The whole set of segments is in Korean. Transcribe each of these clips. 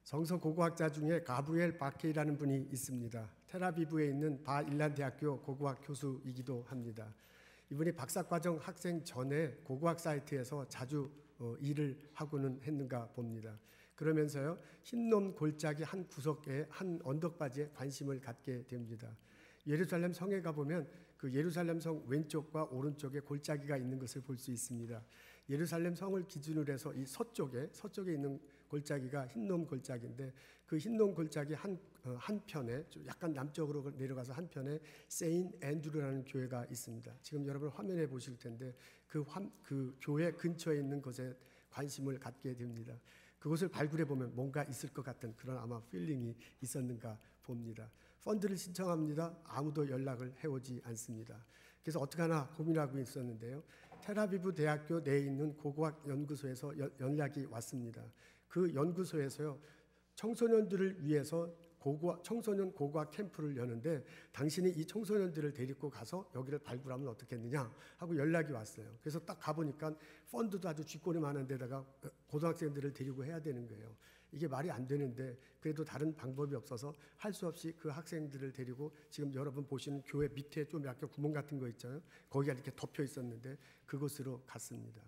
성서 고고학자 중에 가브리엘 바케이라는 분이 있습니다. 텔아비브에 있는 바일란 대학교 고고학 교수이기도 합니다. 이분이 박사과정 학생 전에 고고학 사이트에서 자주 일을 하고는 했는가 봅니다. 그러면서요, 흰놈 골짜기 한 구석에 한 언덕바지에 관심을 갖게 됩니다. 예루살렘 성에 가보면 그 예루살렘 성 왼쪽과 오른쪽에 골짜기가 있는 것을 볼 수 있습니다. 예루살렘 성을 기준으로 해서 이 서쪽에 있는 골짜기가 흰놈 골짜기인데, 그 흰놈 골짜기 한편에 좀 약간 남쪽으로 내려가서 한편에 세인 앤드루라는 교회가 있습니다. 지금 여러분 화면에 보실 텐데 그 교회 근처에 있는 것에 관심을 갖게 됩니다. 그곳을 발굴해 보면 뭔가 있을 것 같은 그런 아마 필링이 있었는가 봅니다. 펀드를 신청합니다. 아무도 연락을 해오지 않습니다. 그래서 어떻게 하나 고민하고 있었는데요. 텔아비브 대학교 내에 있는 고고학 연구소에서 연락이 왔습니다. 그 연구소에서요, 청소년들을 위해서 청소년 고고학 캠프를 여는데 당신이 이 청소년들을 데리고 가서 여기를 발굴하면 어떻겠느냐 하고 연락이 왔어요. 그래서 딱 가보니까 펀드도 아주 쥐꼬리 많은 데다가 고등학생들을 데리고 해야 되는 거예요. 이게 말이 안 되는데 그래도 다른 방법이 없어서 할 수 없이 그 학생들을 데리고 지금 여러분 보시는 교회 밑에 좀 약간 구멍 같은 거 있잖아요. 거기가 이렇게 덮여 있었는데 그곳으로 갔습니다.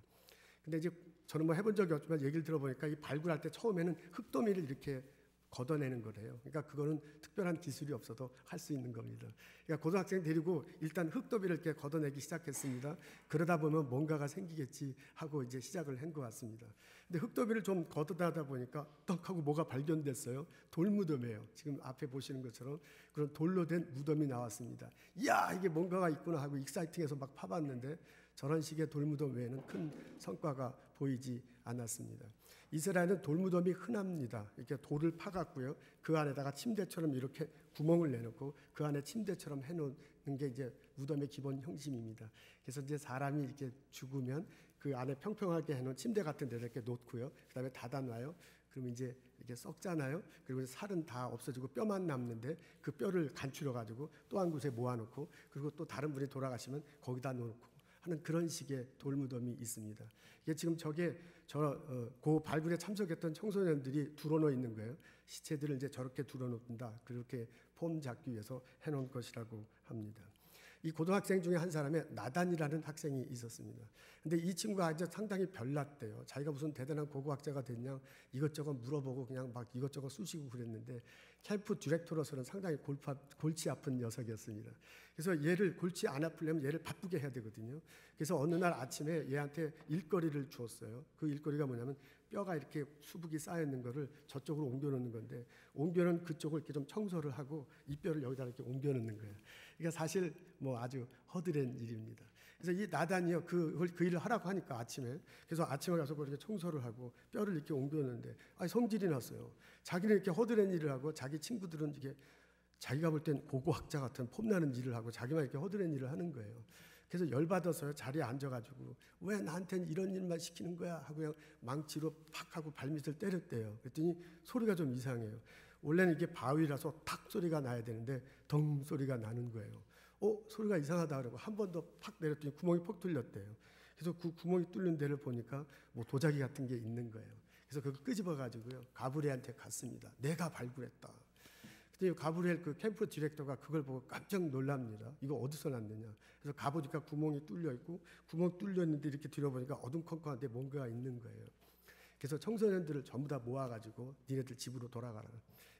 근데 이제 저는 뭐 해본 적이 없지만 얘기를 들어보니까 이 발굴할 때 처음에는 흙더미를 이렇게 걷어내는 거래요. 그러니까 그거는 특별한 기술이 없어도 할 수 있는 겁니다. 그러니까 고등학생 데리고 일단 흙더미를 이렇게 걷어내기 시작했습니다. 그러다 보면 뭔가가 생기겠지 하고 이제 시작을 한 것 같습니다. 근데 흙더미를 좀 걷어다다 보니까 떡 하고 뭐가 발견됐어요. 돌무덤이에요. 지금 앞에 보시는 것처럼 그런 돌로 된 무덤이 나왔습니다. 이야, 이게 뭔가가 있구나 하고 익사이팅해서 막 파봤는데 저런 식의 돌무덤 외에는 큰 성과가 보이지 않았습니다. 이스라엘은 돌무덤이 흔합니다. 이렇게 돌을 파갖고요, 그 안에다가 침대처럼 이렇게 구멍을 내놓고 그 안에 침대처럼 해놓는 게 이제 무덤의 기본 형식입니다. 그래서 이제 사람이 이렇게 죽으면 그 안에 평평하게 해놓은 침대 같은 데다 이렇게 놓고요, 그 다음에 닫아놔요. 그러면 이제 이렇게 썩잖아요. 그리고 살은 다 없어지고 뼈만 남는데 그 뼈를 간추려가지고 또 한 곳에 모아놓고, 그리고 또 다른 분이 돌아가시면 거기다 놓고 하는 그런 식의 돌무덤이 있습니다. 이게 지금 그 발굴에 참석했던 청소년들이 두러놓여 있는 거예요. 시체들을 이제 저렇게 두러놓는다. 그렇게 폼 잡기 위해서 해놓은 것이라고 합니다. 이 고등학생 중에 한 사람에 나단이라는 학생이 있었습니다. 근데 이 친구가 이제 상당히 별났대요. 자기가 무슨 대단한 고고학자가 됐냐 이것저것 물어보고 그냥 막 이것저것 쑤시고 그랬는데 캠프 디렉터로서는 상당히 골치 아픈 녀석이었습니다. 그래서 얘를 골치 안 아프려면 얘를 바쁘게 해야 되거든요. 그래서 어느 날 아침에 얘한테 일거리를 주었어요. 그 일거리가 뭐냐면 뼈가 이렇게 수북이 쌓여있는 거를 저쪽으로 옮겨놓는 건데, 옮겨놓은 그쪽을 이렇게 좀 청소를 하고 이 뼈를 여기다 이렇게 옮겨놓는 거예요. 그러니까 사실 뭐 아주 허드렛 일입니다. 그래서 이 나단이요, 그 일을 하라고 하니까 그래서 아침에 가서 그렇게 청소를 하고 뼈를 이렇게 옮겨놓는데 성질이 났어요. 자기는 이렇게 허드렛 일을 하고 자기 친구들은 이게 자기가 볼 땐 고고학자 같은 폼나는 일을 하고 자기만 이렇게 허드렛 일을 하는 거예요. 그래서 열받아서 자리에 앉아가지고 왜 나한테는 이런 일만 시키는 거야 하고 그냥 망치로 팍 하고 발밑을 때렸대요. 그랬더니 소리가 좀 이상해요. 원래는 이게 바위라서 탁 소리가 나야 되는데 덩 소리가 나는 거예요. 소리가 이상하다 그러고 한 번 더 팍 내렸더니 구멍이 폭 뚫렸대요. 그래서 그 구멍이 뚫린 데를 보니까 뭐 도자기 같은 게 있는 거예요. 그래서 그걸 끄집어가지고요, 가브리엘한테 갔습니다. 내가 발굴했다. 그때 가브리엘 그 캠프 디렉터가 그걸 보고 깜짝 놀랍니다. 이거 어디서 났느냐. 그래서 가보니까 구멍이 뚫려 있고, 구멍 뚫려 있는데 이렇게 들여보니까 어둠컴컴한데 뭔가가 있는 거예요. 그래서 청소년들을 전부 다 모아가지고 니네들 집으로 돌아가라.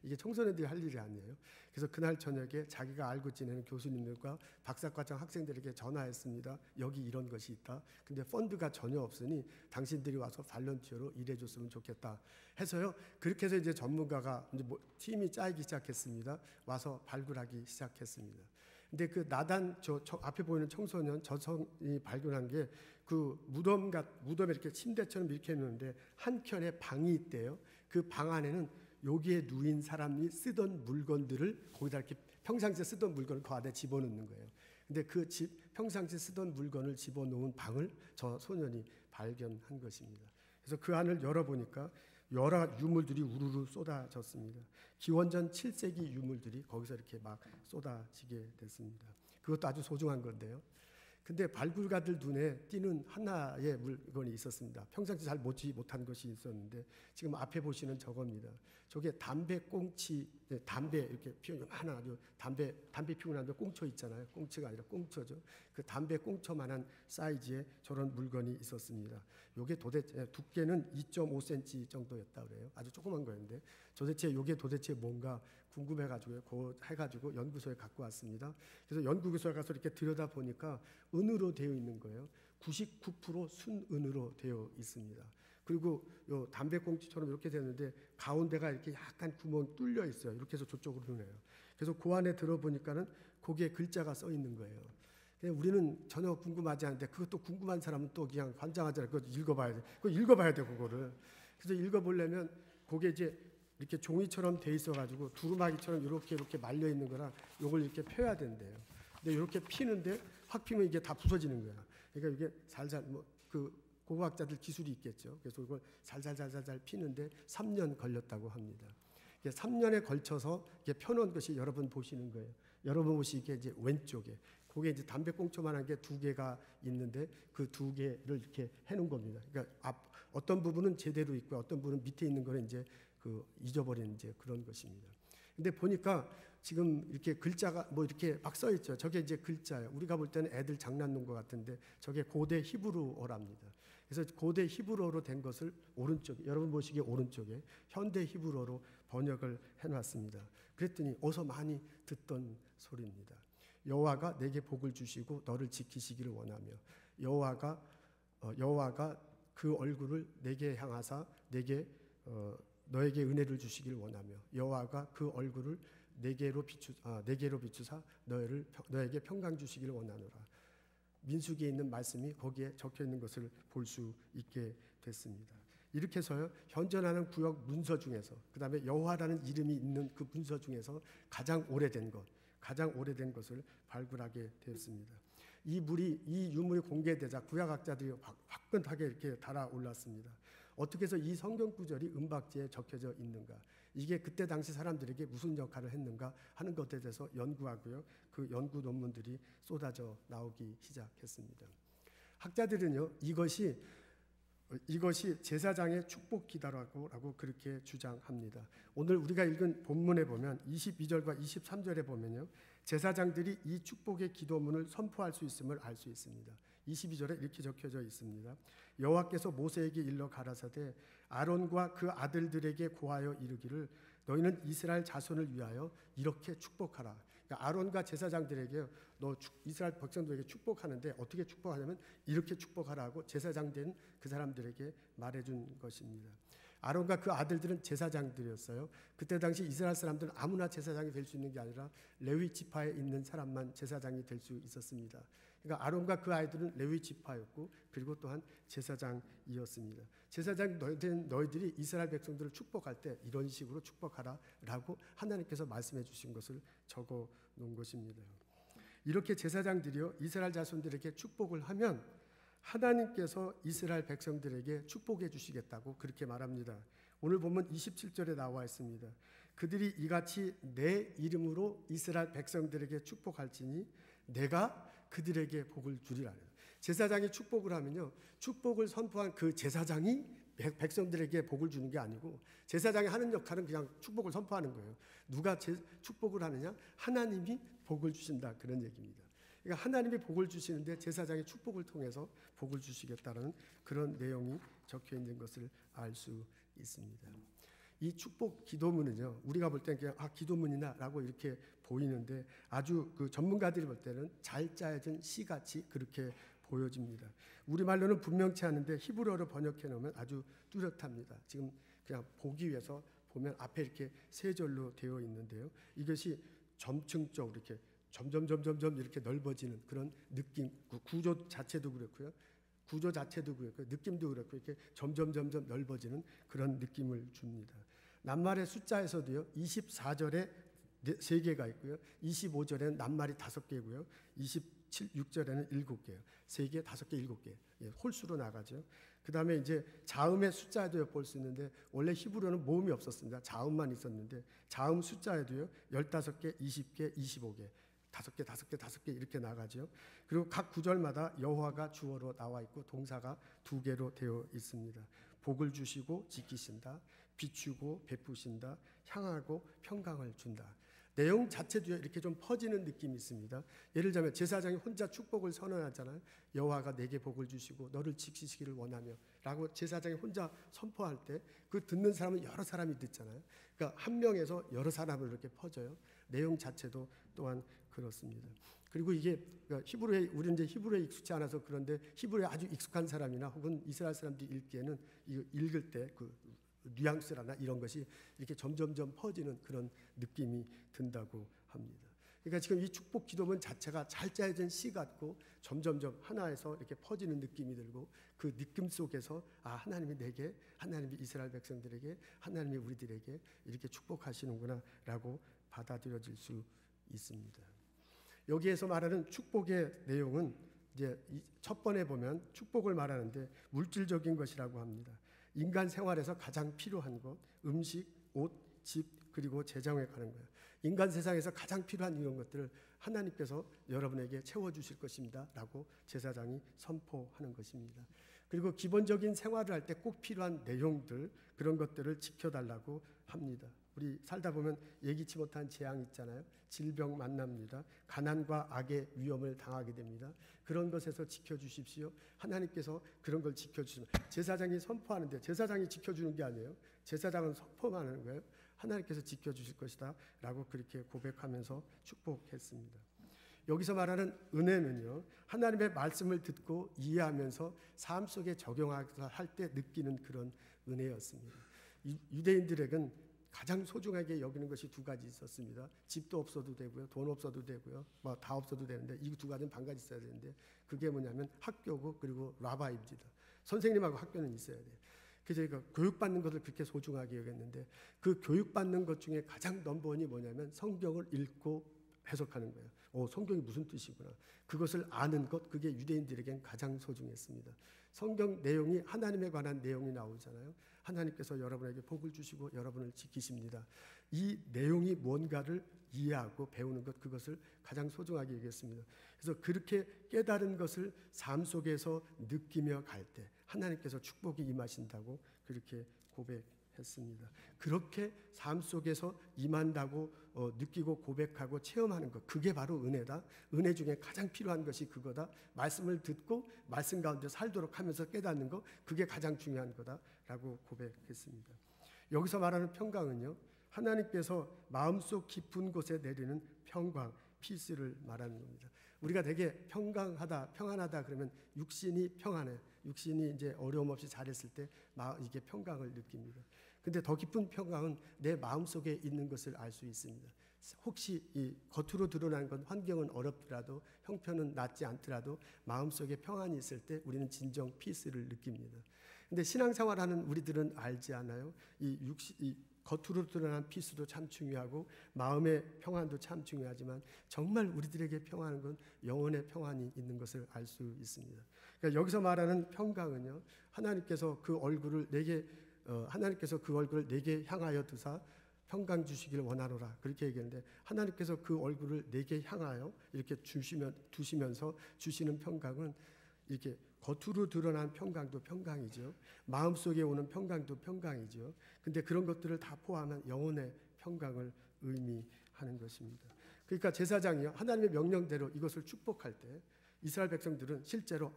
이게 청소년들이 할 일이 아니에요. 그래서 그날 저녁에 자기가 알고 지내는 교수님들과 박사과정 학생들에게 전화했습니다. 여기 이런 것이 있다. 근데 펀드가 전혀 없으니 당신들이 와서 발런티어로 일해줬으면 좋겠다 해서요. 그렇게 해서 이제 전문가가 이제 팀이 짜이기 시작했습니다. 와서 발굴하기 시작했습니다. 근데 그 나단 앞에 보이는 청소년 저성이 발견한 게 그 무덤에 이렇게 침대처럼 이렇게 했는데 한 켠에 방이 있대요. 그 방 안에는 여기에 누인 사람이 쓰던 물건들을 거기다 이렇게 평상시에 쓰던 물건을 그 안에 집어넣는 거예요. 근데 평상시에 쓰던 물건을 집어넣은 방을 저 소년이 발견한 것입니다. 그래서 그 안을 열어보니까 여러 유물들이 우르르 쏟아졌습니다. 기원전 7세기 유물들이 거기서 이렇게 막 쏟아지게 됐습니다. 그것도 아주 소중한 건데요. 근데 발굴가들 눈에 띄는 하나의 물건이 있었습니다. 평상시 잘 보지 못한 것이 있었는데 지금 앞에 보시는 저겁니다. 저게 담배 꽁치, 담배 이렇게 피우면 하나 아주 담배 피우고 난 다음에 꽁초 있잖아요. 꽁치가 아니라 꽁초죠. 그 담배 꽁초만한 사이즈의 저런 물건이 있었습니다. 요게 도대체 두께는 2.5cm 정도였다 그래요. 아주 조그만 거였는데 도대체 요게 도대체 뭔가 궁금해가지고 해가지고 연구소에 갖고 왔습니다. 그래서 연구소에 가서 이렇게 들여다 보니까 은으로 되어 있는 거예요. 99% 순은으로 되어 있습니다. 그리고 요 담배꽁치처럼 이렇게 되는데 가운데가 이렇게 약간 구멍 뚫려 있어요. 이렇게 해서 저쪽으로 흐네요. 그래서 그 안에 들어보니까는 거기에 글자가 써 있는 거예요. 우리는 전혀 궁금하지 않은데 그것도 궁금한 사람은 또 그냥 환장하잖아요. 그거 읽어봐야 돼. 그거 읽어봐야 돼 그거를. 그래서 읽어보려면 그게 이제 이렇게 종이처럼 돼 있어가지고 두루마기처럼 이렇게 말려 있는 거라 요걸 이렇게 펴야 된대요. 근데 이렇게 피는데 확 피면 이게 다 부서지는 거야. 그러니까 이게 살살 그 고고학자들 기술이 있겠죠. 그래서 이걸 살살 피는데 3년 걸렸다고 합니다. 3년에 걸쳐서 이게 펴놓은 것이 여러분 보시는 거예요. 여러분 보시기에 이제 왼쪽에 그게 이제 담배꽁초만한 게 2개가 있는데 그 2개를 이렇게 해놓은 겁니다. 그러니까 어떤 부분은 제대로 있고 어떤 부분은 밑에 있는 거는 이제 그 잊어버린 이제 그런 것입니다. 근데 보니까 지금 이렇게 글자가 뭐 이렇게 막 써 있죠. 저게 이제 글자예요. 우리가 볼 때는 애들 장난놓은 것 같은데 저게 고대 히브리어랍니다. 그래서 고대 히브리어로 된 것을 오른쪽에 여러분 보시기에 오른쪽에 현대 히브리어로 번역을 해놨습니다. 그랬더니 어서 많이 듣던 소리입니다. 여호와가 내게 복을 주시고 너를 지키시기를 원하며 여호와가 그 얼굴을 내게 향하사 너에게 은혜를 주시길 원하며 여호와가 그 얼굴을 내게로 비추사 너에게 평강 주시기를 원하노라. 민수기에 있는 말씀이 거기에 적혀 있는 것을 볼 수 있게 됐습니다. 이렇게 해서요 현존하는 구역 문서 중에서 그다음에 여호와라는 이름이 있는 그 문서 중에서 가장 오래된 것을 발굴하게 되었습니다. 이 유물이 공개되자 구약학자들이 화끈하게 이렇게 달아올랐습니다. 어떻게 해서 이 성경 구절이 은박지에 적혀져 있는가? 이게 그때 당시 사람들에게 무슨 역할을 했는가 하는 것에 대해서 연구하고요. 그 연구 논문들이 쏟아져 나오기 시작했습니다. 학자들은요, 이것이 제사장의 축복 기도라고 그렇게 주장합니다. 오늘 우리가 읽은 본문에 보면 22절과 23절에 보면요. 제사장들이 이 축복의 기도문을 선포할 수 있음을 알 수 있습니다. 22절에 이렇게 적혀져 있습니다. 여호와께서 모세에게 일러 가라사대 아론과 그 아들들에게 고하여 이르기를 너희는 이스라엘 자손을 위하여 이렇게 축복하라. 그러니까 아론과 제사장들에게 너 이스라엘 백성들에게 축복하는데 어떻게 축복하냐면 이렇게 축복하라고 제사장 된 그 사람들에게 말해준 것입니다. 아론과 그 아들들은 제사장들이었어요. 그때 당시 이스라엘 사람들은 아무나 제사장이 될 수 있는 게 아니라 레위 지파에 있는 사람만 제사장이 될 수 있었습니다. 그러니까 아론과 그 아이들은 레위 지파였고 그리고 또한 제사장이었습니다. 제사장 너희들이 이스라엘 백성들을 축복할 때 이런 식으로 축복하라라고 하나님께서 말씀해 주신 것을 적어 놓은 것입니다. 이렇게 제사장들이요 이스라엘 자손들에게 축복을 하면 하나님께서 이스라엘 백성들에게 축복해 주시겠다고 그렇게 말합니다. 오늘 보면 27절에 나와 있습니다. 그들이 이같이 내 이름으로 이스라엘 백성들에게 축복할지니 내가 그들에게 복을 주리라. 제사장이 축복을 하면요, 축복을 선포한 그 제사장이 백성들에게 복을 주는 게 아니고 제사장이 하는 역할은 그냥 축복을 선포하는 거예요. 누가 축복을 하느냐? 하나님이 복을 주신다 그런 얘기입니다. 그러니까 하나님이 복을 주시는데 제사장이 축복을 통해서 복을 주시겠다는 그런 내용이 적혀 있는 것을 알 수 있습니다. 이 축복 기도문은요, 우리가 볼 때는 그냥 기도문이나라고 이렇게 보이는데 아주 그 전문가들이 볼 때는 잘 짜여진 시같이 그렇게 보여집니다. 우리말로는 분명치 않은데 히브리어로 번역해 놓으면 아주 뚜렷합니다. 지금 그냥 보기 위해서 보면 앞에 이렇게 세 절로 되어 있는데요. 이것이 점층적으로 이렇게 점점 이렇게 넓어지는 그런 느낌, 구조 자체도 그렇고요. 느낌도 그렇고 이렇게 점점 넓어지는 그런 느낌을 줍니다. 낱말의 숫자에서도요. 24절에 3개가 있고요. 25절에는 낱말이 5개고요. 6절에는 7개예요. 3개, 5개, 7개. 예, 홀수로 나가죠. 그다음에 이제 자음의 숫자에도 엿볼 수 있는데 원래 히브리어는 모음이 없었습니다. 자음만 있었는데 자음 숫자에도요. 15개, 20개, 25개. 다섯 개 이렇게 나가죠. 그리고 각 구절마다 여호와가 주어로 나와 있고 동사가 2개로 되어 있습니다. 복을 주시고 지키신다, 비추고 베푸신다, 향하고 평강을 준다. 내용 자체도 이렇게 좀 퍼지는 느낌이 있습니다. 예를 들자면 제사장이 혼자 축복을 선언하잖아요. 여호와가 내게 복을 주시고 너를 지키시기를 원하며 라고 제사장이 혼자 선포할 때 그 듣는 사람은 여러 사람이 듣잖아요. 그러니까 한 명에서 여러 사람을 이렇게 퍼져요. 내용 자체도 또한 그렇습니다. 그리고 이게 히브리어에, 우리는 이제 히브리어에 익숙치 않아서 그런데 히브리어에 아주 익숙한 사람이나 혹은 이스라엘 사람들이 읽기에는 읽을 때 그 뉘앙스라나 이런 것이 이렇게 점점점 퍼지는 그런 느낌이 든다고 합니다. 그러니까 지금 이 축복 기도문 자체가 잘 짜여진 시 같고 점점점 하나에서 이렇게 퍼지는 느낌이 들고 그 느낌 속에서 하나님이 내게, 하나님이 이스라엘 백성들에게, 하나님이 우리들에게 이렇게 축복하시는구나라고 받아들여질 수 있습니다. 여기에서 말하는 축복의 내용은 이제 첫 번에 보면 축복을 말하는데 물질적인 것이라고 합니다. 인간 생활에서 가장 필요한 것, 음식, 옷, 집, 그리고 재정에 가는 거예요. 인간 세상에서 가장 필요한 이런 것들을 하나님께서 여러분에게 채워주실 것입니다 라고 제사장이 선포하는 것입니다. 그리고 기본적인 생활을 할 때 꼭 필요한 내용들, 그런 것들을 지켜달라고 합니다. 우리 살다 보면 예기치 못한 재앙이 있잖아요. 질병 만납니다. 가난과 악의 위험을 당하게 됩니다. 그런 것에서 지켜주십시오. 하나님께서 그런 걸 지켜주시면 제사장이 선포하는데 제사장이 지켜주는 게 아니에요. 제사장은 선포만 하는 거예요. 하나님께서 지켜주실 것이다 라고 그렇게 고백하면서 축복했습니다. 여기서 말하는 은혜는요, 하나님의 말씀을 듣고 이해하면서 삶 속에 적용할 때 느끼는 그런 은혜였습니다. 유대인들에겐 가장 소중하게 여기는 것이 2가지 있었습니다. 집도 없어도 되고요, 돈 없어도 되고요, 뭐 다 없어도 되는데 이 2가지는 반가지 있어야 되는데 그게 뭐냐면 학교고 그리고 라바입니다. 선생님하고 학교는 있어야 돼요. 그래서 저희가 교육받는 것을 그렇게 소중하게 여겼는데 그 교육받는 것 중에 가장 넘버원이 뭐냐면 성경을 읽고 해석하는 거예요. 성경이 무슨 뜻이구나. 그것을 아는 것, 그게 유대인들에겐 가장 소중했습니다. 성경 내용이 하나님에 관한 내용이 나오잖아요. 하나님께서 여러분에게 복을 주시고 여러분을 지키십니다. 이 내용이 뭔가를 이해하고 배우는 것, 그것을 가장 소중하게 여겼습니다. 그래서 그렇게 깨달은 것을 삶 속에서 느끼며 갈 때 하나님께서 축복이 임하신다고 그렇게 고백했습니다. 그렇게 삶 속에서 임한다고 느끼고 고백하고 체험하는 것, 그게 바로 은혜다. 은혜 중에 가장 필요한 것이 그거다. 말씀을 듣고 말씀 가운데 살도록 하면서 깨닫는 것, 그게 가장 중요한 거다라고 고백했습니다. 여기서 말하는 평강은요, 하나님께서 마음속 깊은 곳에 내리는 평강, 피스를 말하는 겁니다. 우리가 되게 평강하다, 평안하다 그러면 육신이 평안해. 육신이 이제 어려움 없이 잘했을 때 이게 평강을 느낍니다. 근데 더 깊은 평강은 내 마음속에 있는 것을 알 수 있습니다. 혹시 이 겉으로 드러나는 건 환경은 어렵더라도 형편은 낫지 않더라도 마음속에 평안이 있을 때 우리는 진정 피스를 느낍니다. 근데 신앙생활하는 우리들은 알지 않아요? 이 겉으로 드러난 피스도 참 중요하고 마음의 평안도 참 중요하지만 정말 우리들에게 평안한 건 영혼의 평안이 있는 것을 알 수 있습니다. 그러니까 여기서 말하는 평강은요, 하나님께서 그 얼굴을 내게 향하여 두사 평강 주시기를 원하노라 그렇게 얘기했는데 하나님께서 그 얼굴을 내게 향하여 이렇게 두시면서 주시는 평강은 이렇게 겉으로 드러난 평강도 평강이죠. 마음속에 오는 평강도 평강이죠. 근데 그런 것들을 다 포함한 영혼의 평강을 의미하는 것입니다. 그러니까 제사장이요, 하나님의 명령대로 이것을 축복할 때 이스라엘 백성들은 실제로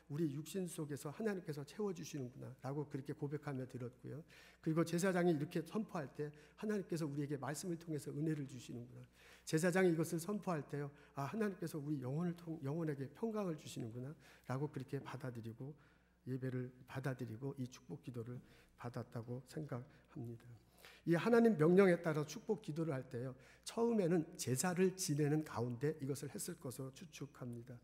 우리 육신 속에서 하나님께서 채워주시는구나 라고 그렇게 고백하며 들었고요. 그리고 제사장이 이렇게 선포할 때 하나님께서 우리에게 말씀을 통해서 은혜를 주시는구나. 제사장이 이것을 선포할 때요, 하나님께서 우리 영혼에게 평강을 주시는구나 라고 그렇게 받아들이고 예배를 받아들이고 이 축복 기도를 받았다고 생각합니다. 이 하나님 명령에 따라 축복 기도를 할 때요, 처음에는 제사를 지내는 가운데 이것을 했을 것으로 추측합니다.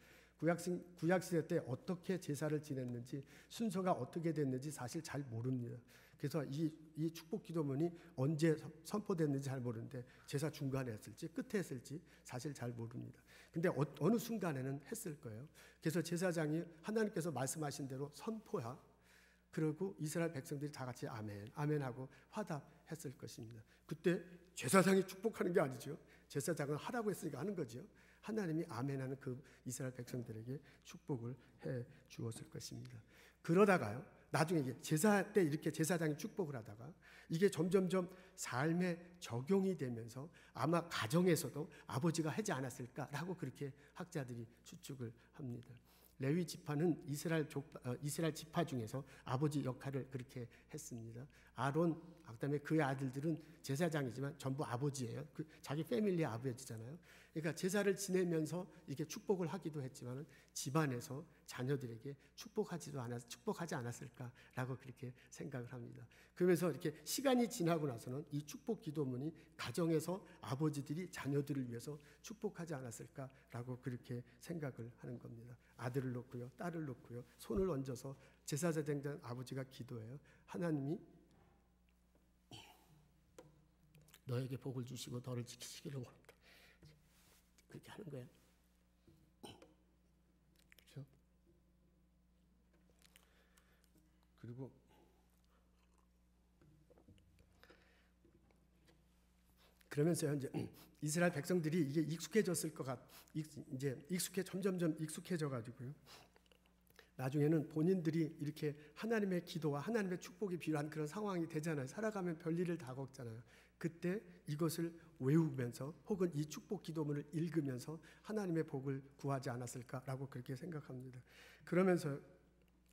구약시대 때 어떻게 제사를 지냈는지 순서가 어떻게 됐는지 사실 잘 모릅니다. 그래서 이 축복 기도문이 언제 선포됐는지 잘 모르는데 제사 중간에 했을지 끝에 했을지 사실 잘 모릅니다. 근데 어느 순간에는 했을 거예요. 그래서 제사장이 하나님께서 말씀하신 대로 선포하, 그리고 이스라엘 백성들이 다 같이 아멘, 아멘 하고 화답했을 것입니다. 그때 제사장이 축복하는 게 아니죠. 제사장은 하라고 했으니까 하는 거죠. 하나님이 아멘하는 그 이스라엘 백성들에게 축복을 해 주었을 것입니다. 그러다가요, 나중에 이게 제사 때 이렇게 제사장이 축복을 하다가 이게 점점점 삶에 적용이 되면서 아마 가정에서도 아버지가 하지 않았을까라고 그렇게 학자들이 추측을 합니다. 레위 지파는 이스라엘 지파 중에서 아버지 역할을 그렇게 했습니다. 아론, 그다음에 그의 아들들은 제사장이지만 전부 아버지예요. 자기 패밀리의 아버지잖아요. 그러니까 제사를 지내면서 이렇게 축복을 하기도 했지만 집안에서 자녀들에게 축복하지 않았을까라고 그렇게 생각을 합니다. 그러면서 이렇게 시간이 지나고 나서는 이 축복 기도문이 가정에서 아버지들이 자녀들을 위해서 축복하지 않았을까라고 그렇게 생각을 하는 겁니다. 아들을 놓고요, 딸을 놓고요, 손을 얹어서 제사장 된 아버지가 기도해요. 하나님이 너에게 복을 주시고 너를 지키시기를 원한다. 그렇게 하는 거예요. 그렇죠? 그리고 그러면서요, 이제 이스라엘 백성들이 이게 익숙해졌을 것 이제 점점점 익숙해져 가지고요. 나중에는 본인들이 이렇게 하나님의 기도와 하나님의 축복이 필요한 그런 상황이 되잖아요. 살아가면 별일을 다 겪잖아요. 그때 이것을 외우면서 혹은 이 축복 기도문을 읽으면서 하나님의 복을 구하지 않았을까라고 그렇게 생각합니다. 그러면서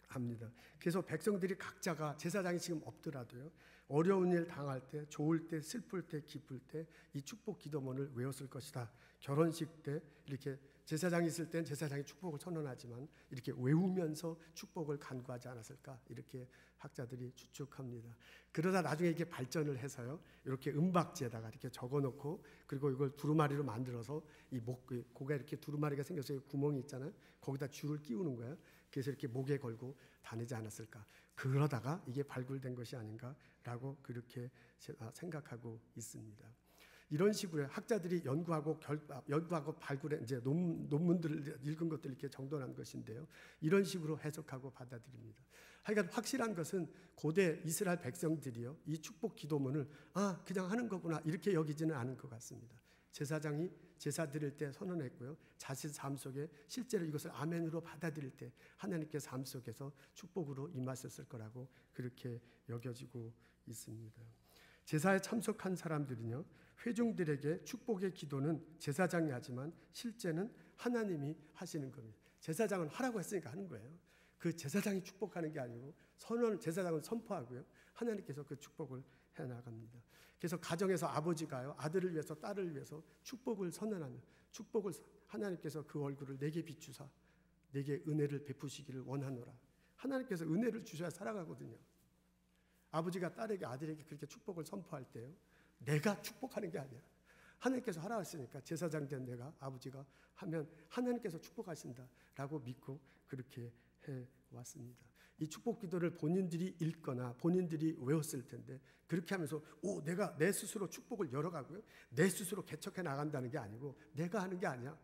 합니다. 그래서 백성들이 각자가 제사장이 지금 없더라도요, 어려운 일 당할 때, 좋을 때, 슬플 때, 기쁠 때 이 축복 기도문을 외웠을 것이다. 결혼식 때 이렇게 제사장이 있을 땐 제사장이 축복을 선언하지만 이렇게 외우면서 축복을 간구하지 않았을까, 이렇게 학자들이 추측합니다. 그러다 나중에 이게 발전을 해서요, 이렇게 은박지에다가 이렇게 적어놓고, 그리고 이걸 두루마리로 만들어서 이 고가 이렇게 두루마리가 생겨서 구멍이 있잖아요. 거기다 줄을 끼우는 거예요. 그래서 이렇게 목에 걸고 다니지 않았을까. 그러다가 이게 발굴된 것이 아닌가라고 그렇게 생각하고 있습니다. 이런 식으로 학자들이 연구하고 발굴해 이제 논문들을 읽은 것들 이렇게 정돈한 것인데요. 이런 식으로 해석하고 받아들입니다. 하여간 확실한 것은 고대 이스라엘 백성들이요, 이 축복 기도문을 그냥 하는 거구나 이렇게 여기지는 않은 것 같습니다. 제사장이 제사 드릴 때 선언했고요, 자신 삶 속에 실제로 이것을 아멘으로 받아들일 때 하나님께 삶 속에서 축복으로 임하셨을 거라고 그렇게 여겨지고 있습니다. 제사에 참석한 사람들은요, 회중들에게 축복의 기도는 제사장이 하지만 실제는 하나님이 하시는 겁니다. 제사장은 하라고 했으니까 하는 거예요. 그 제사장이 축복하는 게 아니고 제사장은 선포하고요, 하나님께서 그 축복을 해나갑니다. 그래서 가정에서 아버지가요, 아들을 위해서 딸을 위해서 축복을 선언하며 축복을 하나님께서 그 얼굴을 내게 비추사 내게 은혜를 베푸시기를 원하노라. 하나님께서 은혜를 주셔야 살아가거든요. 아버지가 딸에게 아들에게 그렇게 축복을 선포할 때요, 내가 축복하는 게 아니야. 하나님께서 하라 했으니까 제사장 된 내가, 아버지가 하면 하나님께서 축복하신다라고 믿고 그렇게 해왔습니다. 이 축복 기도를 본인들이 읽거나 본인들이 외웠을 텐데, 그렇게 하면서 내가 내 스스로 축복을 열어가고요, 내 스스로 개척해 나간다는 게 아니고 내가 하는 게 아니야.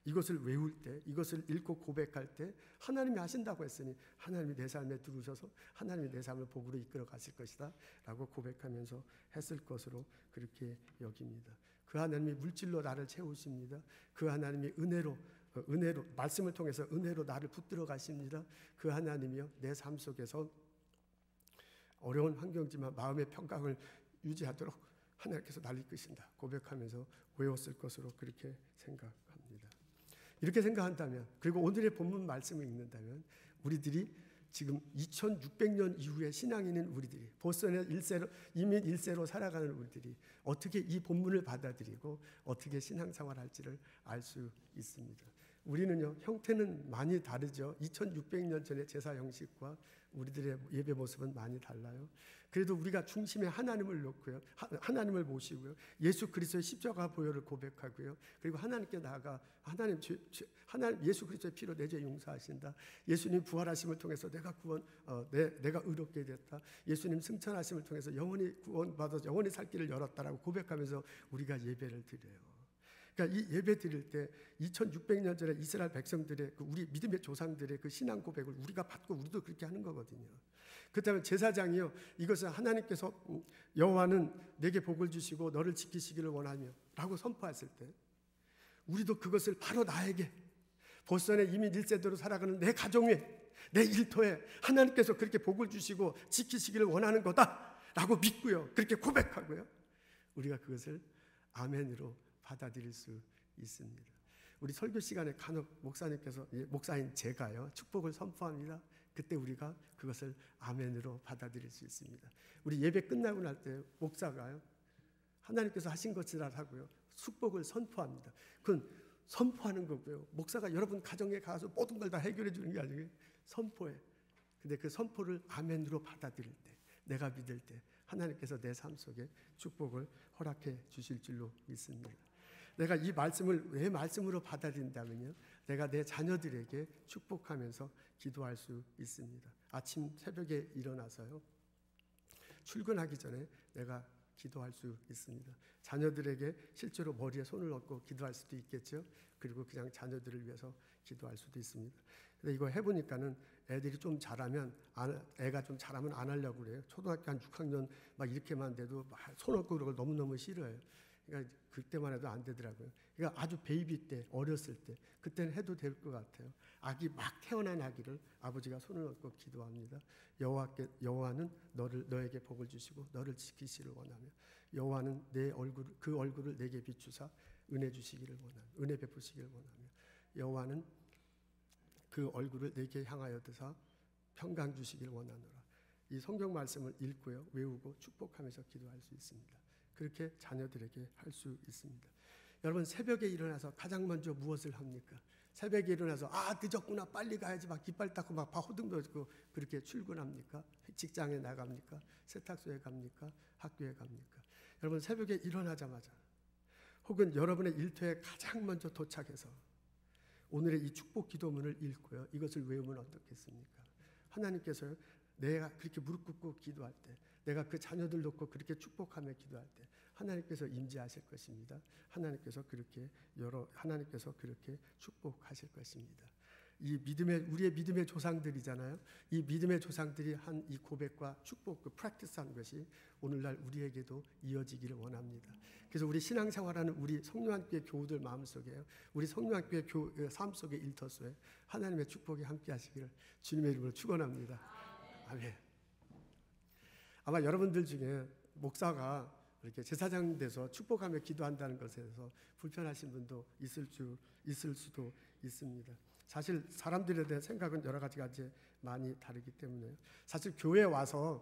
이것을 외울 때, 이것을 읽고 고백할 때 하나님이 하신다고 했으니 하나님이 내 삶에 들어오셔서 하나님이 내 삶을 복으로 이끌어 가실 것이다 라고 고백하면서 했을 것으로 그렇게 여깁니다. 그 하나님이 물질로 나를 채우십니다. 그 하나님이 은혜로 말씀을 통해서 은혜로 나를 붙들어 가십니다. 그 하나님이요, 내 삶 속에서 어려운 환경지만 마음의 평강을 유지하도록 하나님께서 나를 이끄신다 고백하면서 외웠을 것으로 그렇게 생각합니다. 이렇게 생각한다면, 그리고 오늘의 본문 말씀을 읽는다면, 우리들이 지금 2600년 이후에 신앙이 있는 우리들이, 보스턴의 이민 1세로 살아가는 우리들이 어떻게 이 본문을 받아들이고 어떻게 신앙생활 할지를 알 수 있습니다. 우리는요, 형태는 많이 다르죠. 2600년 전의 제사 형식과 우리들의 예배 모습은 많이 달라요. 그래도 우리가 중심에 하나님을 놓고요, 하나님을 모시고요, 예수 그리스도의 십자가 보혈을 고백하고요, 그리고 하나님께 나아가 하나님 예수 그리스도의 피로 내 죄 용서하신다. 예수님 부활하심을 통해서 내가 의롭게 됐다. 예수님 승천하심을 통해서 영원히 구원받아서 영원히 살 길을 열었다라고 고백하면서 우리가 예배를 드려요. 그러니까 이 예배 드릴 때 2600년 전에 이스라엘 백성들의 우리 믿음의 조상들의 그 신앙 고백을 우리가 받고 우리도 그렇게 하는 거거든요. 그렇다면 제사장이요, 이것은 하나님께서 여호와는 내게 복을 주시고 너를 지키시기를 원하며 라고 선포했을 때 우리도 그것을 바로 나에게, 보선에 이미 1세대로 살아가는 내 가정에, 내 일터에 하나님께서 그렇게 복을 주시고 지키시기를 원하는 거다라고 믿고요, 그렇게 고백하고요, 우리가 그것을 아멘으로 받아들일 수 있습니다. 우리 설교 시간에 간혹 목사님께서, 목사인 제가요, 축복을 선포합니다. 그때 우리가 그것을 아멘으로 받아들일 수 있습니다. 우리 예배 끝나고 날 때 목사가요, 하나님께서 하신 것이라 하고요, 축복을 선포합니다. 그건 선포하는 거고요, 목사가 여러분 가정에 가서 모든 걸 다 해결해 주는 게 아니고요, 선포해. 근데 그 선포를 아멘으로 받아들일 때, 내가 믿을 때 하나님께서 내 삶 속에 축복을 허락해 주실 줄로 믿습니다. 내가 이 말씀을 왜 말씀으로 받아들인다면요, 내가 내 자녀들에게 축복하면서 기도할 수 있습니다. 아침 새벽에 일어나서요, 출근하기 전에 내가 기도할 수 있습니다. 자녀들에게 실제로 머리에 손을 얹고 기도할 수도 있겠죠. 그리고 그냥 자녀들을 위해서 기도할 수도 있습니다. 근데 이거 해보니까는 애들이 좀 잘하면, 애가 좀 잘하면 안 하려고 그래요. 초등학교 한 6학년 막 이렇게만 돼도 막 손 얹고 그런 걸 너무너무 싫어해요. 그러니까 그때만 해도 안 되더라고요. 그러니까 아주 베이비 때, 어렸을 때, 그때는 해도 될 것 같아요. 아기 막 태어난 아기를 아버지가 손을 얹고 기도합니다. 여호와는 너에게 복을 주시고 너를 지키시기를 원하며, 여호와는 그 얼굴을 내게 비추사 은혜 주시기를 원하며, 은혜 베푸시기를 원하며, 여호와는 그 얼굴을 내게 향하여 드사 평강 주시기를 원하노라. 이 성경 말씀을 읽고요, 외우고 축복하면서 기도할 수 있습니다. 그렇게 자녀들에게 할 수 있습니다. 여러분, 새벽에 일어나서 가장 먼저 무엇을 합니까? 새벽에 일어나서 늦었구나, 빨리 가야지 막 깃발 닦고 막 호둥거리고 그렇게 출근합니까? 직장에 나갑니까? 세탁소에 갑니까? 학교에 갑니까? 여러분, 새벽에 일어나자마자 혹은 여러분의 일터에 가장 먼저 도착해서 오늘의 이 축복 기도문을 읽고요, 이것을 외우면 어떻겠습니까? 하나님께서요, 내가 그렇게 무릎 꿇고 기도할 때, 내가 그 자녀들 놓고 그렇게 축복하며 기도할 때 하나님께서 임재하실 것입니다. 하나님께서 그렇게 축복하실 것입니다. 우리의 믿음의 조상들이잖아요. 이 믿음의 조상들이 한 이 고백과 축복, 그 프랙티스한 것이 오늘날 우리에게도 이어지기를 원합니다. 그래서 우리 신앙생활하는 우리 성령교회 교우들 마음속에요, 우리 성령교회 삶 속의 일터 속에 하나님의 축복이 함께하시기를 주님의 이름으로 축원합니다. 아멘. 아마 여러분들 중에 목사가 이렇게 제사장 돼서 축복하며 기도한다는 것에 대해서 불편하신 분도 있을 수도 있습니다. 사실 사람들에 대한 생각은 여러 가지가 이제 많이 다르기 때문에요. 사실 교회에 와서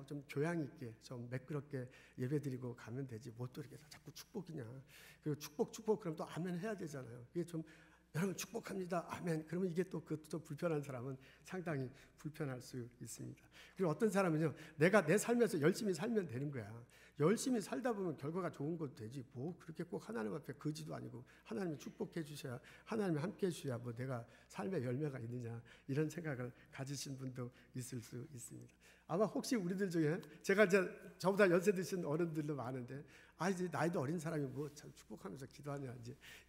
좀 교양 있게, 좀 매끄럽게 예배드리고 가면 되지, 뭐 또 이렇게 자꾸 축복이냐. 그리고 축복 그럼 또 아멘 해야 되잖아요. 이게 좀, 여러분 축복합니다, 아멘, 그러면 이게 또 그것도 불편한 사람은 상당히 불편할 수 있습니다. 그리고 어떤 사람은요, 내가 내 삶에서 열심히 살면 되는 거야. 열심히 살다 보면 결과가 좋은 것도 되지, 뭐 그렇게 꼭 하나님 앞에 거지도 아니고 하나님이 축복해 주셔야, 하나님이 함께 해 주셔야 뭐 내가 삶의 열매가 있느냐, 이런 생각을 가지신 분도 있을 수 있습니다. 아마 혹시 우리들 중에, 제가 이제 저보다 연세 드신 어른들도 많은데, 이제 나이도 어린 사람이 뭐 참 축복하면서 기도하냐,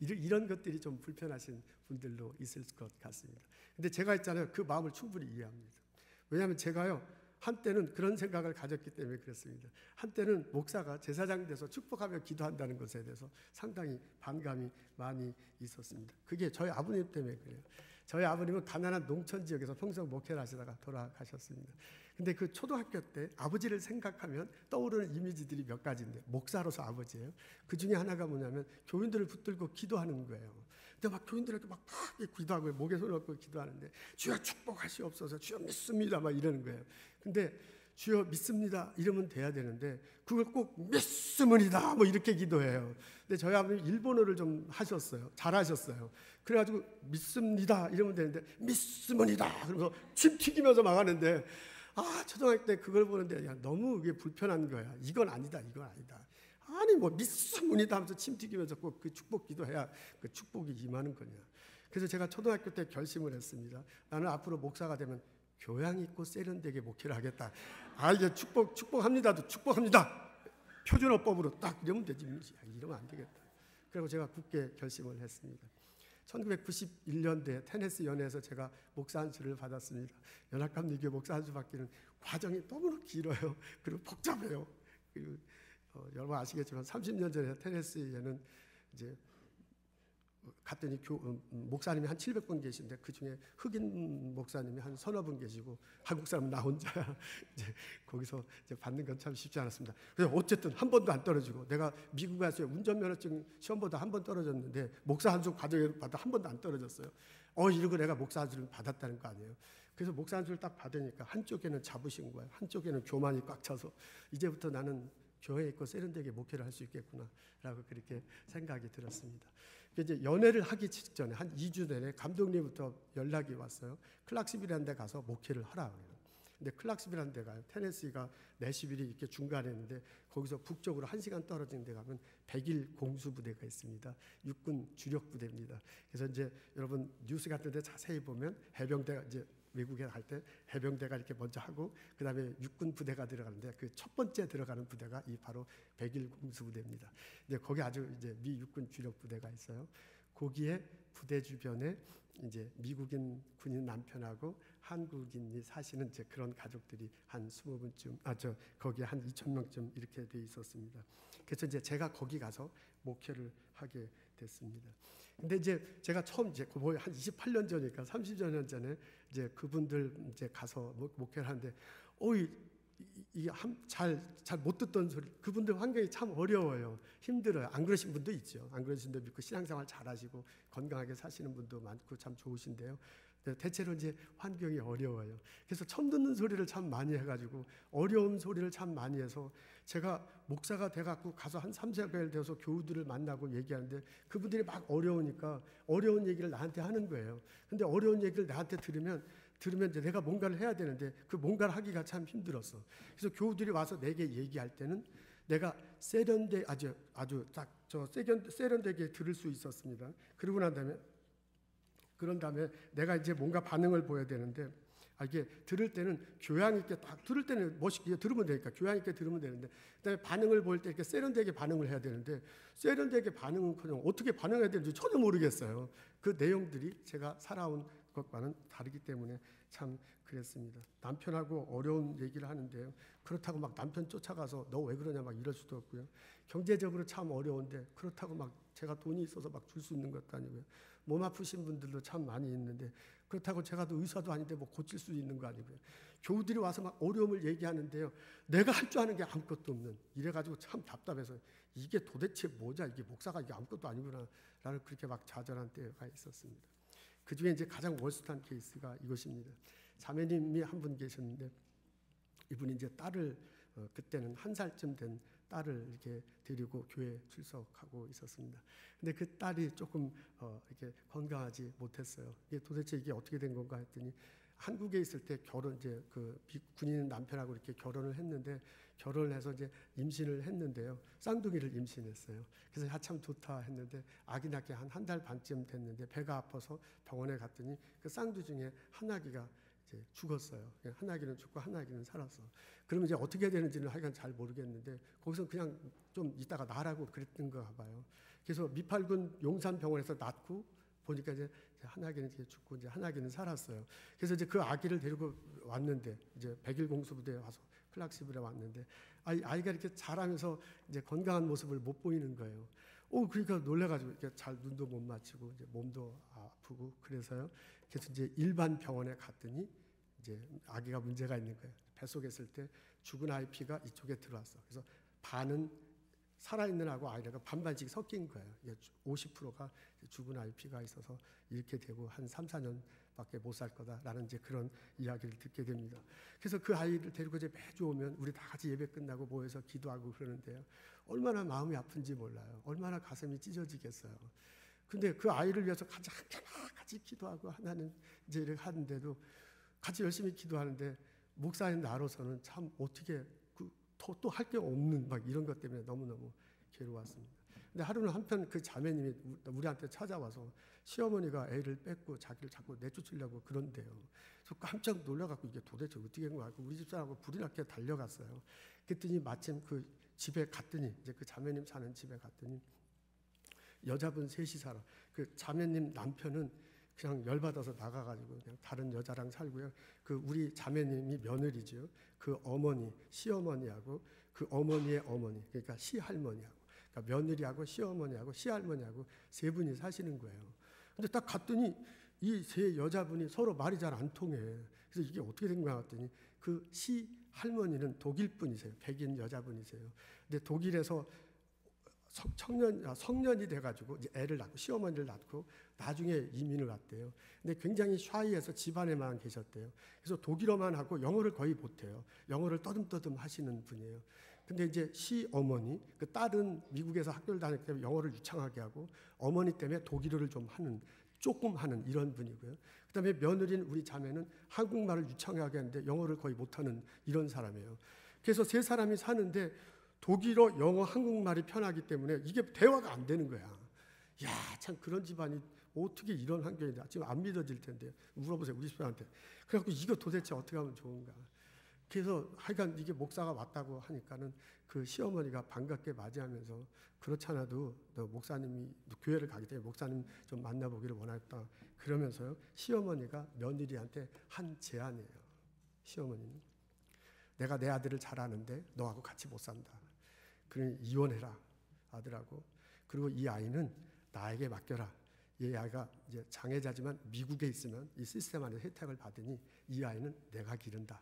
이제 이런 것들이 좀 불편하신 분들도 있을 것 같습니다. 근데 제가 있잖아요, 그 마음을 충분히 이해합니다. 왜냐하면 제가요, 한때는 그런 생각을 가졌기 때문에 그렇습니다. 한때는 목사가 제사장 돼서 축복하며 기도한다는 것에 대해서 상당히 반감이 많이 있었습니다. 그게 저희 아버님 때문에 그래요. 저희 아버님은 가난한 농촌 지역에서 평생 목회를 하시다가 돌아가셨습니다. 근데 그 초등학교 때 아버지를 생각하면 떠오르는 이미지들이 몇 가지인데, 목사로서 아버지예요. 그 중에 하나가 뭐냐면 교인들을 붙들고 기도하는 거예요. 근데 막 교인들에게 막 기도하고 목에 손을 얹고 기도하는데, 주여 축복하시옵소서, 주여 믿습니다, 막 이러는 거예요. 근데 주여 믿습니다 이러면 돼야 되는데, 그걸 꼭 믿습니다 뭐 이렇게 기도해요. 근데 저희 아버님 일본어를 좀 하셨어요. 잘하셨어요. 그래가지고 믿습니다 이러면 되는데, 믿습니다 그러면서 침 튀기면서 막 하는데, 초등학교 때 그걸 보는데, 너무 그게 불편한 거야. 이건 아니다. 아니 뭐 믿습니다 하면서 침 튀기면서 꼭 그 축복 기도해야 그 축복이 임하는 거냐. 그래서 제가 초등학교 때 결심을 했습니다. 나는 앞으로 목사가 되면 교양 있고 세련되게 목회를 하겠다. 이제 축복합니다도 축복합니다, 표준어법으로 딱 이러면 되지, 이러면 안 되겠다. 그리고 제가 굳게 결심을 했습니다. 1991년도에 테네시 연회에서 제가 목사 안수를 받았습니다. 연합감리교 목사 안수 받기는 과정이 너무나 길어요. 그리고 복잡해요. 그리고 여러분 아시겠지만 30년 전에 테네시에는 이제 갔더니 목사님이 한 700분 계신데 그 중에 흑인 목사님이 한 서너 분 계시고 한국 사람 나 혼자 이제 거기서 이제 받는 건 참 쉽지 않았습니다. 그래서 어쨌든 한 번도 안 떨어지고 내가 미국 가서 운전면허증 시험보다 한 번 떨어졌는데 목사 한 수 과정에 받아 한 번도 안 떨어졌어요. 이러고 내가 목사 한 수를 받았다는 거 아니에요. 그래서 목사 한 수를 딱 받으니까 한쪽에는 자부신 거예요. 한쪽에는 교만이 꽉 차서 이제부터 나는 교회에 있고 세련되게 목회를 할 수 있겠구나라고 그렇게 생각이 들었습니다. 이제 연애를 하기 직전에 한 2주 내내 감독님부터 연락이 왔어요. 클락스빌이라는 데 가서 목회를 하라 그래요. 근데 클락스빌이라는 데가 테네시가 내시빌이 이렇게 중간에 있는데 거기서 북쪽으로 1시간 떨어진 데 가면 100일 공수부대가 있습니다. 육군 주력 부대입니다. 그래서 이제 여러분 뉴스 같은 데 자세히 보면 해병대가 이제 외국에 갈 때 해병대가 이렇게 먼저 하고 그다음에 육군 부대가 들어가는데 그 첫 번째 들어가는 부대가 이 바로 100일 공수부대입니다. 근데 거기 아주 이제 미 육군 주력 부대가 있어요. 거기에 부대 주변에 이제 미국인 군인 남편하고 한국인이 사시는 이제 그런 가족들이 한 20분쯤 거기에 한 2,000명쯤 이렇게 돼 있었습니다. 그래서 이제 제가 거기 가서 목회를 하게 됐습니다. 근데 이제 제가 처음 이제 거의 한 28년 전이니까 30여 년 전에 이제 그분들 이제 가서 목회를 하는데 이게 잘 못 듣던 소리. 그분들 환경이 참 어려워요. 힘들어요. 안 그러신 분도 있죠. 안 그러신 분도 있고 신앙생활 잘하시고 건강하게 사시는 분도 많고 참 좋으신데요. 대체로 이제 환경이 어려워요. 그래서 처음 듣는 소리를 참 많이 해가지고 어려운 소리를 참 많이 해서 제가 목사가 돼갖고 가서 한 3-4개월 되어서 교우들을 만나고 얘기하는데 그분들이 막 어려우니까 어려운 얘기를 나한테 하는 거예요. 근데 어려운 얘기를 나한테 들으면 이제 내가 뭔가를 해야 되는데 그 뭔가를 하기가 참 힘들었어. 그래서 교우들이 와서 내게 얘기할 때는 내가 세련되 아주 딱 세련되게 들을 수 있었습니다. 그러고 난 다음에 그런 다음에 내가 이제 뭔가 반응을 보여야 되는데 이게 들을 때는 교양 있게 딱 들을 때는 멋있게 들으면 되니까 교양 있게 들으면 되는데 그다음에 반응을 보일 때 이렇게 세련되게 반응을 해야 되는데 세련되게 반응은커녕 어떻게 반응해야 되는지 전혀 모르겠어요. 그 내용들이 제가 살아온 것과는 다르기 때문에 참 그랬습니다. 남편하고 어려운 얘기를 하는데요. 그렇다고 막 남편 쫓아가서 너 왜 그러냐 막 이럴 수도 없고요. 경제적으로 참 어려운데 그렇다고 막 제가 돈이 있어서 막 줄 수 있는 것도 아니고요. 몸 아프신 분들도 참 많이 있는데 그렇다고 제가 또 의사도 아닌데 뭐 고칠 수 있는 거 아니고요. 교우들이 와서 막 어려움을 얘기하는데요. 내가 할 줄 아는 게 아무것도 없는 이래가지고 참 답답해서 이게 도대체 뭐냐 이게 목사가 이게 아무것도 아니구나 라는 그렇게 막 좌절한 때가 있었습니다. 그 중에 이제 가장 월스트한 케이스가 이것입니다. 자매님이 한 분 계셨는데 이분이 이제 딸을 그때는 1살쯤 된 딸을 이렇게 데리고 교회 출석하고 있었습니다. 근데 그 딸이 조금 이렇게 건강하지 못했어요. 이게 도대체 이게 어떻게 된 건가 했더니 한국에 있을 때 이제 그 군인 남편하고 이렇게 결혼을 했는데 결혼을 해서 이제 임신을 했는데요. 쌍둥이를 임신했어요. 그래서 참 좋다 했는데 아기 낳기 한 달 반쯤 됐는데 배가 아파서 병원에 갔더니 그 쌍두 중에 한 아기가 이제 죽었어요. 한 아기는 죽고 한 아기는 살았어. 그러면 이제 어떻게 되는지는 하여간 잘 모르겠는데 거기서 그냥 좀 이따가 나라고 그랬던가 봐요. 그래서 미팔군 용산병원에서 낳고 보니까 이제 한 아기는 이제 죽고 이제 한 아기는 살았어요. 그래서 이제 그 아기를 데리고 왔는데 이제 100일 공수부대에 와서 클락시빌에 왔는데 아이가 이렇게 자라면서 이제 건강한 모습을 못 보이는 거예요. 그러니까 놀래가지고 이렇게 잘 눈도 못 맞추고 이제 몸도 아프고 그래서요. 그래서 이제 일반 병원에 갔더니 이제 아기가 문제가 있는 거예요. 뱃속에 있을 때 죽은 아이 피가 이쪽에 들어왔어. 그래서 반은 살아있는 아고 아이가 반반씩 섞인 거예요. 50%가 죽은 아이 피가 있어서 이렇게 되고 한 3-4년밖에 못 살 거다라는 이제 그런 이야기를 듣게 됩니다. 그래서 그 아이를 데리고 이제 매주 오면 우리 다 같이 예배 끝나고 모여서 기도하고 그러는데요. 얼마나 마음이 아픈지 몰라요. 얼마나 가슴이 찢어지겠어요. 근데 그 아이를 위해서 같이 기도하고 하나는 이제 이렇게 하는데도 같이 열심히 기도하는데 목사인 나로서는 참 어떻게 또 할 게 없는 막 이런 것 때문에 너무너무 괴로웠습니다. 근데 하루는 한편 그 자매님이 우리한테 찾아와서 시어머니가 애를 뺏고 자기를 자꾸 내쫓으려고 그런대요. 그래서 깜짝 놀라갖고 이게 도대체 어떻게 된 거야? 우리 집사람하고 불이 나게 달려갔어요. 그랬더니 마침 그 집에 갔더니 이제 그 자매님 사는 집에 갔더니 여자분 셋이 살아. 그 자매님 남편은 그냥 열받아서 나가가지고 그냥 다른 여자랑 살고요. 그 우리 자매님이 며느리죠. 그 어머니, 시어머니하고 그 어머니의 어머니, 그러니까 시할머니하고 그러니까 며느리하고 시어머니하고 시할머니하고 세 분이 사시는 거예요. 근데 딱 갔더니 이 세 여자분이 서로 말이 잘 안 통해. 그래서 이게 어떻게 된 거야 했더니 그 시할머니는 독일 분이세요. 백인 여자분이세요. 근데 독일에서 성년이 돼가지고 이제 애를 낳고 시어머니를 낳고 나중에 이민을 왔대요. 근데 굉장히 샤이해서 집안에만 계셨대요. 그래서 독일어만 하고 영어를 거의 못해요. 영어를 떠듬떠듬 하시는 분이에요. 근데 이제 시어머니, 그 딸은 미국에서 학교를 다녔기 때문에 영어를 유창하게 하고 어머니 때문에 독일어를 좀 하는, 조금 하는 이런 분이고요. 그다음에 며느리는 우리 자매는 한국말을 유창하게 하는데 영어를 거의 못하는 이런 사람이에요. 그래서 세 사람이 사는데 독일어, 영어, 한국말이 편하기 때문에 이게 대화가 안 되는 거야. 야, 참 그런 집안이 어떻게 이런 환경이다. 지금 안 믿어질 텐데 물어보세요 우리 집사한테. 그래갖고 이거 도대체 어떻게 하면 좋은가. 그래서 하여간 이게 목사가 왔다고 하니까는 그 시어머니가 반갑게 맞이하면서 그렇잖아도 너 목사님이 교회를 가기 때문에 목사님 좀 만나보기를 원했다. 그러면서요 시어머니가 며느리한테 한 제안이에요. 시어머니는 내가 내 아들을 잘 아는데 너하고 같이 못 산다. 그러니 이혼해라 아들하고. 그리고 이 아이는 나에게 맡겨라. 이 아이가 이제 장애자지만 미국에 있으면 이 시스템 안에서 혜택을 받으니 이 아이는 내가 기른다.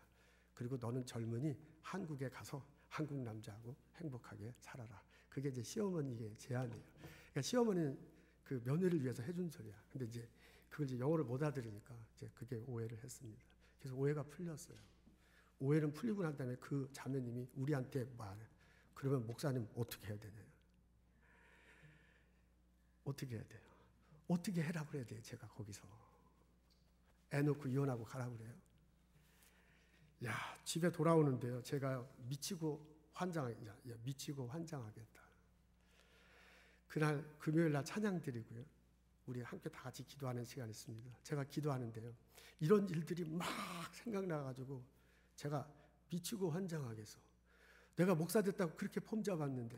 그리고 너는 젊으니 한국에 가서 한국 남자하고 행복하게 살아라. 그게 이제 시어머니의 제안이에요. 그러니까 시어머니는 그 며느리를 위해서 해준 소리야. 근데 이제 그걸 이제 영어를 못 알아들으니까 이제 그게 오해를 했습니다. 그래서 오해가 풀렸어요. 오해는 풀리고 난 다음에 그 자매님이 우리한테 말해. 그러면 목사님 어떻게 해야 되나요? 어떻게 해야 돼요? 어떻게 해라고 그래야 돼요? 제가 거기서 애 놓고 이혼하고 가라고 그래요? 야, 집에 돌아오는데요. 제가 미치고 환장하겠다. 그날 금요일 날 찬양 드리고요. 우리 함께 다 같이 기도하는 시간이 있습니다. 제가 기도하는데요. 이런 일들이 막 생각나가지고 제가 미치고 환장하겠어. 내가 목사 됐다고 그렇게 폼 잡았는데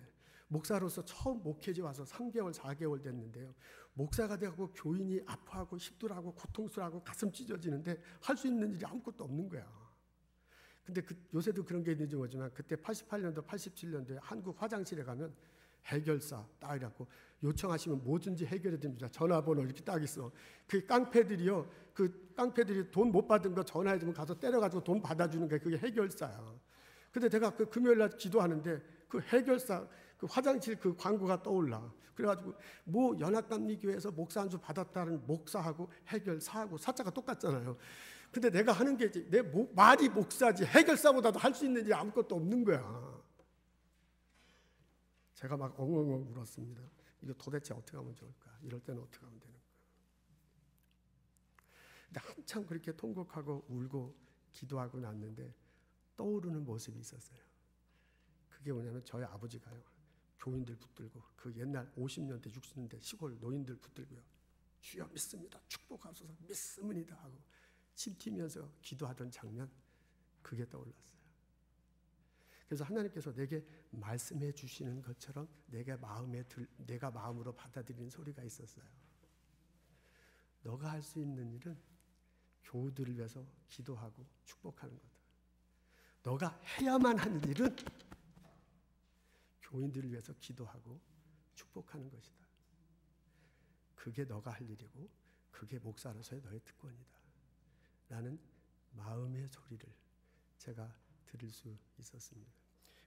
목사로서 처음 목회지 와서 3개월, 4개월 됐는데요. 목사가 되고 교인이 아파하고 힘들어하고 고통스러워하고 가슴 찢어지는데 할 수 있는 일이 아무것도 없는 거야. 근데 요새도 그런 게 있는지 모르지만 그때 88년도, 87년도에 한국 화장실에 가면 해결사 딱 이래갖고 요청하시면 뭐든지 해결해 줍니다. 전화번호 이렇게 딱 있어. 그 깡패들이요. 그 깡패들이 돈 못 받은 거 전화해 주면 가서 때려가지고 돈 받아주는 게 그게 해결사야. 근데 내가 그 금요일 날 기도하는데 그 해결사 그 화장실 그 광고가 떠올라. 그래가지고 뭐 연합감리교회에서 목사 안수 받았다는 목사하고 해결사하고 사자가 똑같잖아요. 근데 내가 하는 게 이제 말이 목사지 해결사보다도 할 수 있는 일이 아무것도 없는 거야. 제가 막 엉엉엉 울었습니다. 이거 도대체 어떻게 하면 좋을까? 이럴 때는 어떻게 하면 되는 거야? 근데 한참 그렇게 통곡하고 울고 기도하고 났는데 떠오르는 모습이 있었어요. 그게 뭐냐면 저희 아버지가요. 교인들 붙들고 그 옛날 50년대 60년대 시골 노인들 붙들고요. 주여 믿습니다. 축복하소서 믿습니다 하고 침 튀면서 기도하던 장면, 그게 떠올랐어요. 그래서 하나님께서 내게 말씀해 주시는 것처럼 내가 마음으로 받아들이는 소리가 있었어요. 너가 할 수 있는 일은 교우들을 위해서 기도하고 축복하는 거다. 너가 해야만 하는 일은 교인들을 위해서 기도하고 축복하는 것이다. 그게 너가 할 일이고 그게 목사로서의 너의 특권이다. 라는 마음의 소리를 제가 들을 수 있었습니다.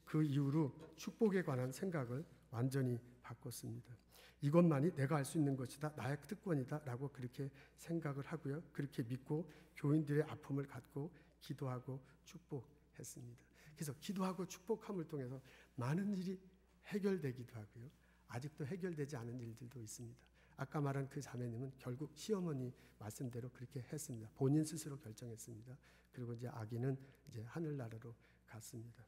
그 이후로 축복에 관한 생각을 완전히 바꿨습니다. 이것만이 내가 할 수 있는 것이다. 나의 특권이다. 라고 그렇게 생각을 하고요. 그렇게 믿고 교인들의 아픔을 갖고 기도하고 축복했습니다. 그래서 기도하고 축복함을 통해서 많은 일이 해결되기도 하고요. 아직도 해결되지 않은 일들도 있습니다. 아까 말한 그 자매님은 결국 시어머니 말씀대로 그렇게 했습니다. 본인 스스로 결정했습니다. 그리고 이제 아기는 이제 하늘나라로 갔습니다.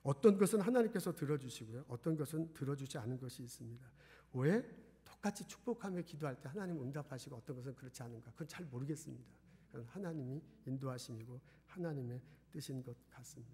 어떤 것은 하나님께서 들어주시고요. 어떤 것은 들어주지 않은 것이 있습니다. 왜 똑같이 축복하며 기도할 때 하나님 응답하시고 어떤 것은 그렇지 않은가? 그건 잘 모르겠습니다. 그건 하나님이 인도하심이고 하나님의 뜻인 것 같습니다.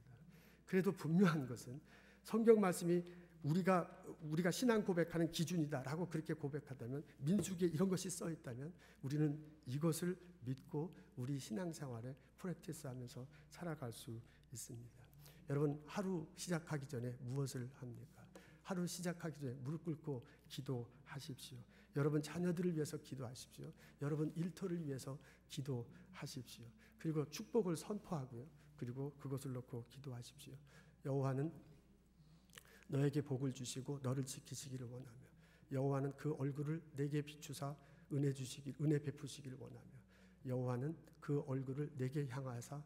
그래도 분명한 것은 성경 말씀이 우리가 신앙 고백하는 기준이다라고 그렇게 고백하다면, 민수기에 이런 것이 써 있다면 우리는 이것을 믿고 우리 신앙생활에 프랙티스하면서 살아갈 수 있습니다. 여러분, 하루 시작하기 전에 무엇을 합니까? 하루 시작하기 전에 무릎 꿇고 기도하십시오. 여러분 자녀들을 위해서 기도하십시오. 여러분 일터를 위해서 기도하십시오. 그리고 축복을 선포하고요. 그리고 그것을 놓고 기도하십시오. 여호와는 너에게 복을 주시고 너를 지키시기를 원하며 여호와는 그 얼굴을 내게 비추사 은혜 베푸시기를 원하며 여호와는 그 얼굴을 내게 향하사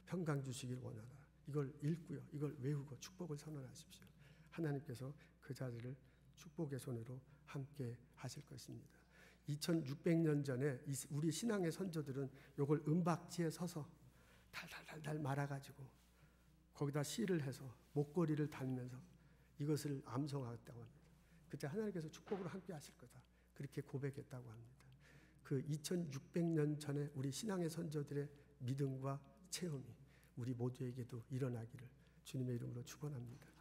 평강 주시기를 원하노라. 이걸 읽고요. 이걸 외우고 축복을 선언하십시오. 하나님께서 그 자리를 축복의 손으로 함께 하실 것입니다. 2600년 전에 우리 신앙의 선조들은 이걸 은박지에 서서 달달달달 말아가지고 거기다 시를 해서 목걸이를 달면서 이것을 암송하였다고 합니다. 그때 하나님께서 축복으로 함께 하실 거다. 그렇게 고백했다고 합니다. 그 2600년 전에 우리 신앙의 선조들의 믿음과 체험이 우리 모두에게도 일어나기를 주님의 이름으로 축원합니다.